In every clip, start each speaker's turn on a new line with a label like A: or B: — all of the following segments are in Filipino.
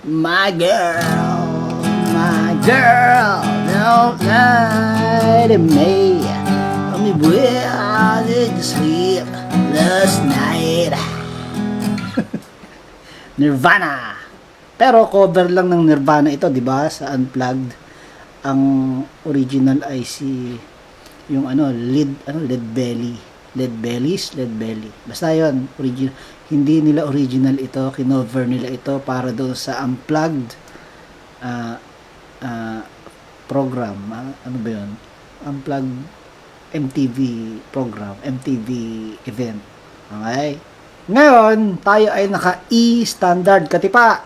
A: My girl, don't lie to me. Tell me where did you sleep last night? Nirvana. Pero cover lang ng Nirvana ito, di ba? Sa Unplugged. Ang original ay si yung Lead Belly. Basta yun, original. Hindi nila original ito, kinover nila ito para doon sa Unplugged program. Ano ba yun? Unplugged MTV program, MTV event. Okay? Ngayon, tayo ay naka-E standard katipa.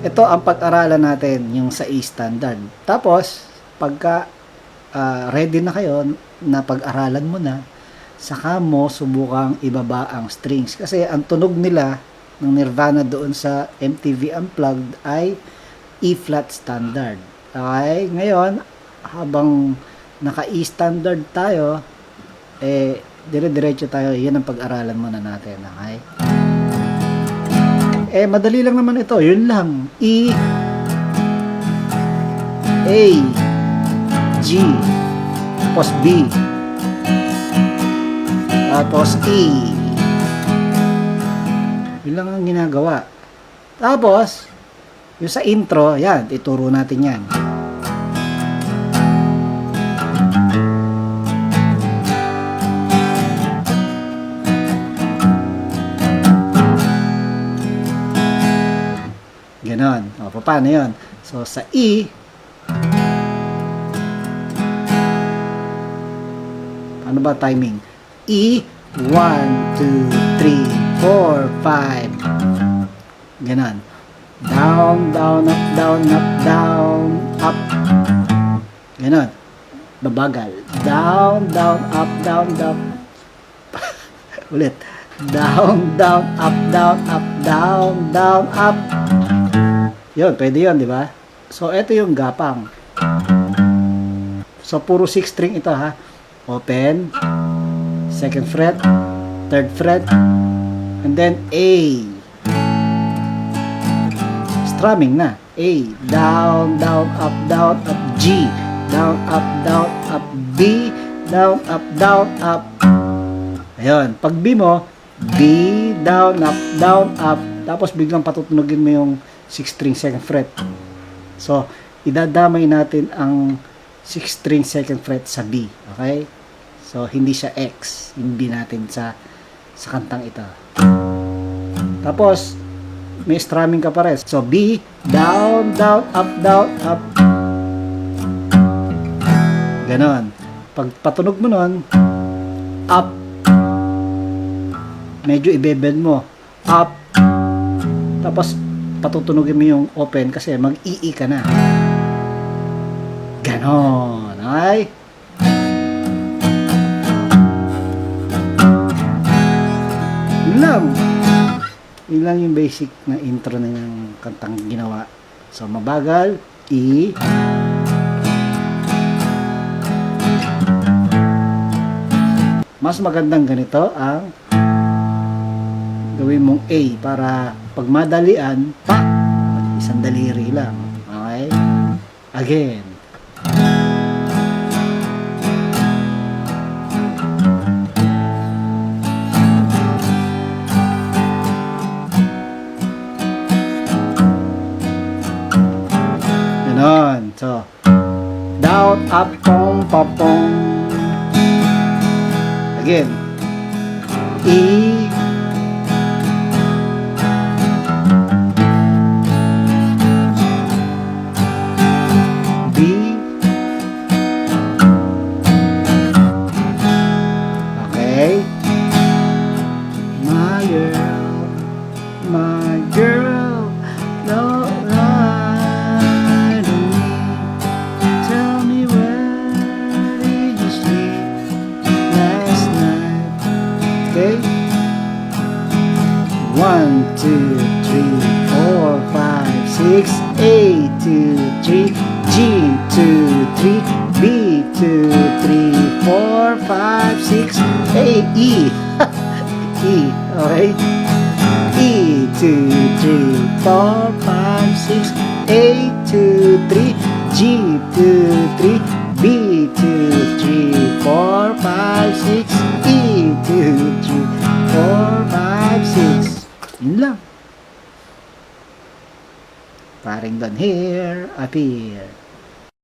A: Ito ang pag-aralan natin, yung sa E standard. Tapos, pagka ready na kayo na pag-aralan mo na, saka mo subukang ibaba ang strings. Kasi ang tunog nila ng Nirvana doon sa MTV Unplugged ay E-flat standard. Okay? Ngayon, habang naka-E standard tayo, dire-diretso tayo. Yan ang pag-aralan muna natin. Okay? Madali lang naman ito. Yun lang. E, A, G, tapos B, tapos E. Yun lang ang ginagawa. Tapos, yung sa intro, yan, ituro natin yan. Ganon. O, paano yun? So, sa E, ano ba timing? E, 1, 2, 3, 4, 5. Ganon. Down, down, up, down, up, down, up. Ganon. Babagal. Down, down, up, down, up. Ulit. Down, down, up, down, up, down, down, up. Yun, pwede yun, di ba? So, ito yung gapang. So, puro 6 string ito, ha? Open, second fret, third fret, and then A. Strumming na. A. Down, down, up, G. Down, up, B. Down, up. Ayun. Pag B mo, B, down, up. Tapos biglang patutunogin mo yung 6 string second fret. So, idadamay natin ang 6 string second fret sa B. Okay? So, hindi siya X. Yung B natin sa kantang ito. Tapos, may strumming ka pa rin. So, B, down, up. Ganon. Pag patunog mo nun, up. Medyo ibebend mo. Up. Tapos, patutunogin mo yung open kasi mag-ii ka na. Ganon. Okay? Yun lang yung basic na intro na yung kantang ginawa. So, mabagal. E. Mas magandang ganito ang gawin mong A para pag madalian, pa! Isang daliri lang. Okay? Again. Ganon. So, down, up, pong, papong. Again. E. Okay. My girl, don't lie to me. Tell me where did you sleep last night? Okay. 1, 2, 3, 4, 5, 6, A, 2, 3, G, 2, 3, B, 2, 3, 4, 5, 6, A, E. E, okay? E, 2, 3, 4, 5, 6, A, 2, 3, G, 2, 3, B, 2, 3, 4, 5, 6, E, 2, 3, 4, 5, 6. Yun lang. Paring Don here, appear.